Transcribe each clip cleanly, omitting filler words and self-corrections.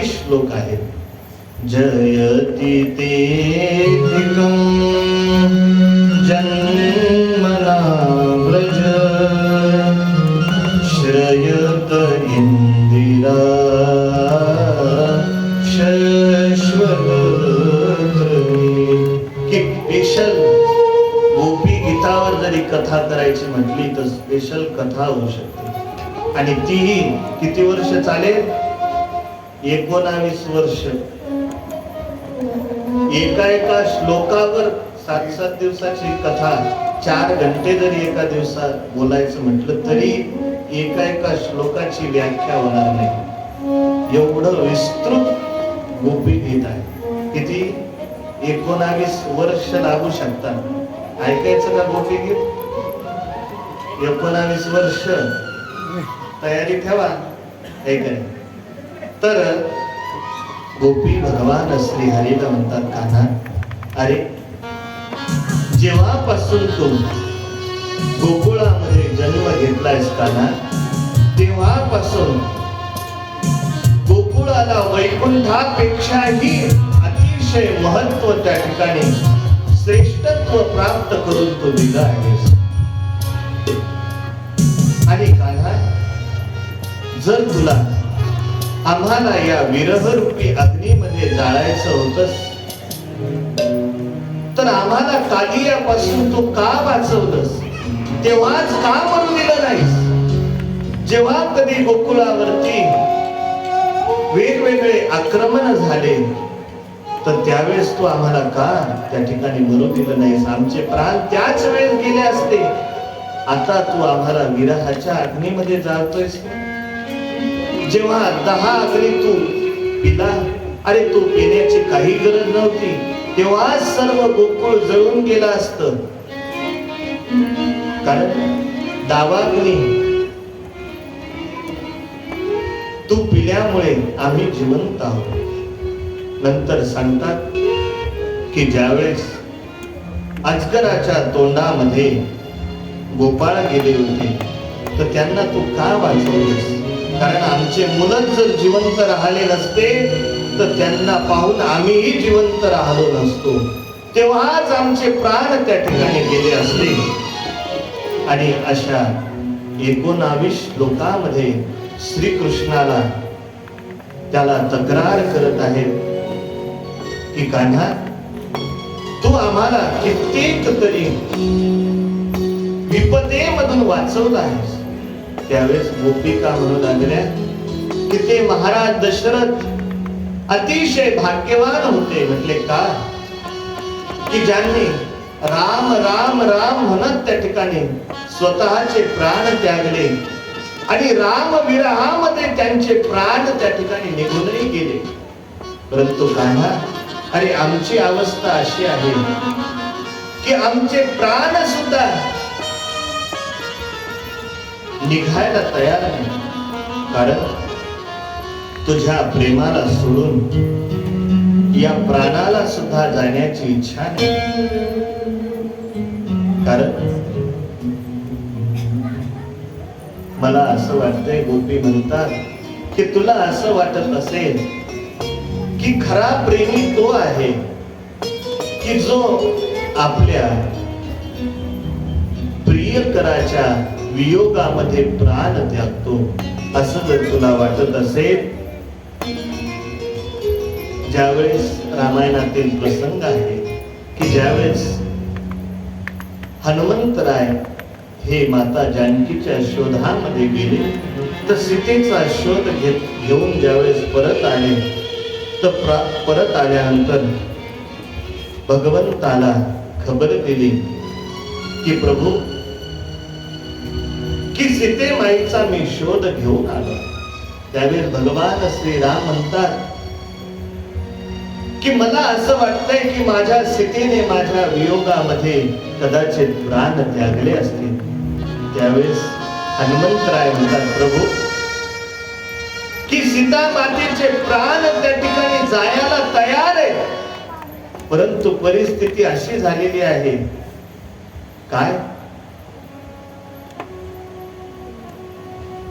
श्लोक आहेत. जयति तेधिकं जन्मना व्रज श्रयत इंदिरा शश्वत की स्पेशल गोपी गीतावर जरी कथा करायची म्हटली तर स्पेशल कथा होऊ शकते. आणि तीही किती वर्ष चालेल? 19 वर्ष. एका श्लोकावर 7-7 दिवसाची कथा 4 घंटे जरी एका दिवसात बोलायचं म्हटलं तरी एका श्लोकाची व्याख्या होणार नाही. एवढं विस्तृत गोपी गीत आहे. किती? 19 वर्ष लागू शकतात. ऐकायचं का गोपी गीत? 19 वर्ष तयारी ठेवा. ऐकाय तर गोपी भगवान श्री हरीला म्हणतात, कान्हा अरे जेव्हापासून तू गोकुळामध्ये जन्म घेतलायस कान्हा, तेव्हापासून गोकुळाला वैकुंठापेक्षाही अतिशय महत्व त्या ठिकाणी श्रेष्ठत्व प्राप्त करून तू दिलं आहेस. आणि कान्हा जर तुला आम्हाला या विरहरूपी अग्नीमध्ये जाळायचं होतंस तर आम्हाला कालियापासून तू का वाचवलंस? तेव्हाच का मरू दिलं नाहीस? जेव्हा कधी गोकुळावरती वेगवेगळे आक्रमण झाले तर त्यावेळेस तू आम्हाला का त्या ठिकाणी मरू दिलं नाहीस? आमचे प्राण त्याच वेळेस गेले असते. आता तू आम्हाला विरहाच्या अग्नीमध्ये जाळतोयस. जेव्हा 10 अग्नी तू पिला, अरे तू पिण्याची काही गरज नव्हती, तेव्हा सर्व गोकुळ जळून गेला असत. कारण दावाग्नी तू पिल्यामुळे आम्ही जिवंत आहोत. नंतर सांगतात की ज्यावेळेस अजगराच्या तोंडामध्ये गोपाळ गेले होते तर त्यांना तू का वाचवलेस? कारण आमचे मुलंच जर जिवंत राहिले नसते तर त्यांना पाहून आम्हीही जिवंत राहिलो नसतो. तेव्हाच आमचे प्राण त्या ठिकाणी गेले असते. आणि अशा 19 श्लोकामध्ये श्रीकृष्णाला त्याला तक्रार करत आहेत की कान्हा तू आम्हाला कित्येक तरी विपदेमधून वाचवला आहेस. त्यावेळेस गोपिका म्हणू लागल्या की ते महाराज दशरथ अतिशय भाग्यवान होते. म्हटले का? की ज्यांनी राम राम राम म्हणत त्या ठिकाणी स्वतःचे प्राण त्यागले आणि राम विरहामध्ये त्यांचे प्राण त्या ठिकाणी निघूनही गेले. परंतु कान्हा अरे आमची अवस्था अशी आहे की आमचे प्राण सुद्धा निघायला तयार नाही. कारण तुझ्या प्रेमाला सोडून या प्राणाला सुद्धा जाण्याची इच्छा नाही. कारण मला असं वाटतंय, गोपी म्हणतात की तुला असं वाटत असेल की खरा प्रेमी तो आहे की जो आपल्या प्रिय प्रियकराच्या वियोगामध्ये प्राण त्यागतो. असं जर तुला वाटत असेल, ज्यावेळेस रामायणातील प्रसंग आहे की ज्यावेळेस हनुमंतराय हे माता जानकीच्या शोधामध्ये गेले, तर सीतेचा शोध घेऊन ज्यावेळेस परत आले, तर परत आल्यानंतर भगवंताला खबर दिली की प्रभू, की सीते माईचा मी शोध घेऊन आलो. त्यावेळेस भगवान श्रीराम म्हणतात की मला असं वाटतंय की माझ्या सीतेने माझ्या वियोगामध्ये कदाचित प्राण त्यागले असतील. त्यावेळेस हनुमंतराय म्हणतात, प्रभू, की सीता मातेचे प्राण त्या ठिकाणी जायला तयार आहे, परंतु परिस्थिती अशी झालेली आहे. काय?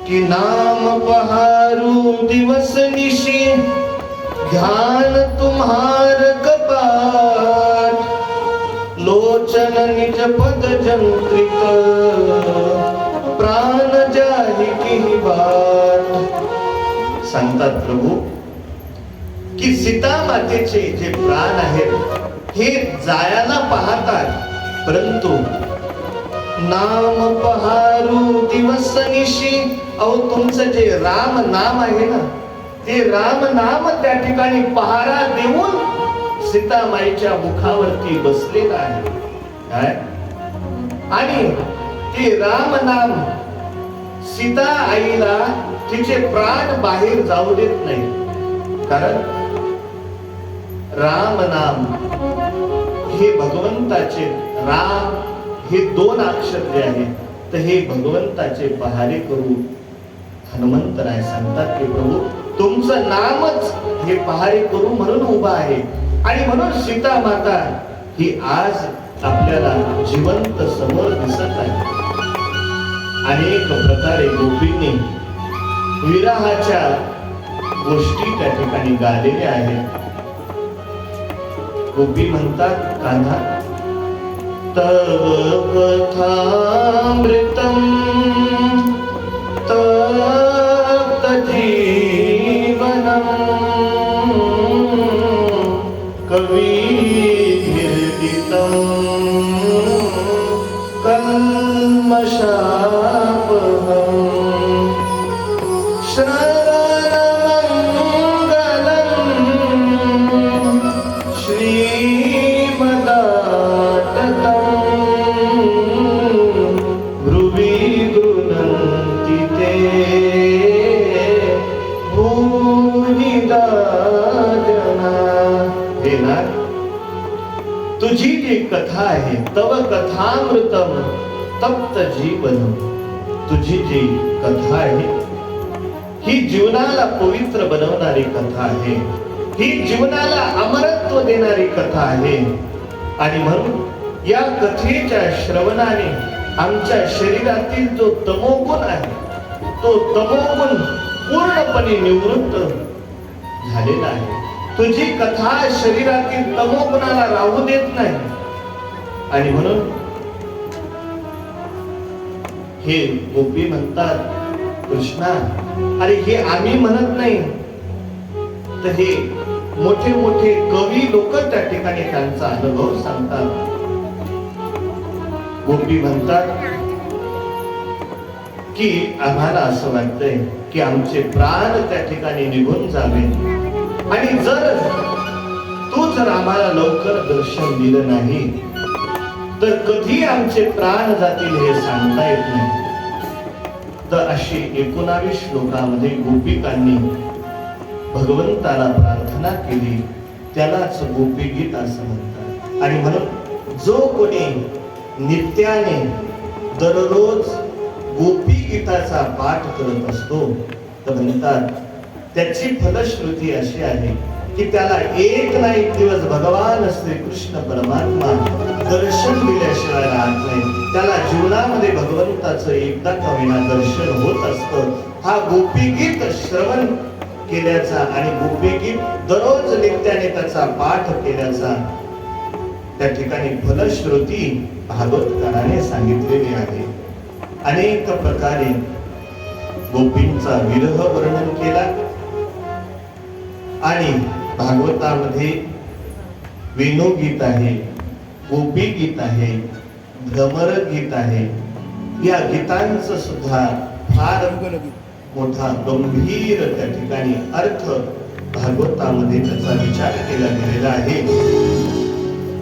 की नाम पहारू दिवस निशी, ध्यान तुम्हार कपाट, लोचन निज पद जंत्रिक, प्राण जाही की बाट. सांगतात प्रभू की सीता मातेचे जे प्राण आहेत हे जायला पाहतात, परंतु नाम पहारू दिवस निशी, अहो तुमचं जे राम नाम आहे ना, ते राम नाम त्या ठिकाणी पहारा देऊन सीतामाईच्या मुखावरती बसलेला आहे. काय? आणि ते राम नाम सीता आईला तिचे प्राण बाहेर जाऊ देत नाही. कारण राम नाम हे भगवंताचे, राम हे 2 अक्षर जे आहेत, तर हे भगवंताचे पहारे करू हनुमंतराय सांगतात की प्रभू, तुमचं नामच हे पहारे करू म्हणून उभा आहे. आणि म्हणून सीता माता ही आज आपल्याला जिवंत समोर दिसत आहे. अनेक प्रकारे गोपींनी विरहाच्या गोष्टी त्या ठिकाणी गालेल्या आहेत. गोपी म्हणतात, कान्हा, तव कथामृतम तप्त जीवनम, कविर्दितं कल्मषापहं, श्रवणमङ्गलं श्रीमदाततं, भ्रुवि गृह्णन्ति ते भूरिदा जना. हे नाथ, तुझी जी कथा आहे, तव कथामृतम तप्त जीवन, तुझी जी कथा आहे ही जीवनाला पवित्र बनवणारी कथा आहे, ही जीवनाला अमरत्व देणारी कथा आहे. आणि म्हणून या कथेच्या श्रवणाने आमच्या शरीरातील जो तमोगुण आहे, तो तमोगुण पूर्णपणे निवृत्त झालेला आहे. तुझी कथा शरीरातील तमोगुणाला राहू देत नाही. आणि म्हणून हे गोपी म्हणतात, कृष्णा, अरे हे आम्ही म्हणत नाही, तर हे मोठे मोठे कवी लोक त्या ठिकाणी त्यांचा अनुभव सांगतात. गोपी म्हणतात की आम्हाला असं वाटतंय की आमचे प्राण त्या ठिकाणी निघून जावे, आणि जर तू जर आम्हाला लवकर दर्शन दिलं नाही तर कधी आमचे प्राण जातील हे सांगता येत नाही. तर अशी 19 श्लोकामध्ये गोपिकांनी भगवंताला प्रार्थना केली, त्यालाच गोपीगीत असं म्हणतात. आणि म्हणून जो कोणी नित्याने दररोज गोपीगीताचा पाठ करत असतो, तर म्हणतात त्याची फलश्रुती अशी आहे की त्याला एक ना एक दिवस भगवान श्रीकृष्ण परमात्मा दर्शन दिल्याशिवाय राहत नाही. त्याला जीवनामध्ये भगवंताचं एकदा का होईना दर्शन होत असतं. हा गोपीगीत श्रवण केल्याचा आणि गोपीगीत दररोज नित्याने त्याचा पाठ केल्याचा त्या ठिकाणी फलश्रुती भागवतकाराने सांगितलेली आहे. अनेक प्रकारे गोपींचा विरह वर्णन केला आणि भागवतामध्ये वेणुगीत आहे, गोपी गीत आहे, भ्रमर गीत आहे. या गीतांचं सुद्धा फार मोठा गंभीर त्या ठिकाणी अर्थ भागवतामध्ये त्याचा विचार केला गेलेला आहे.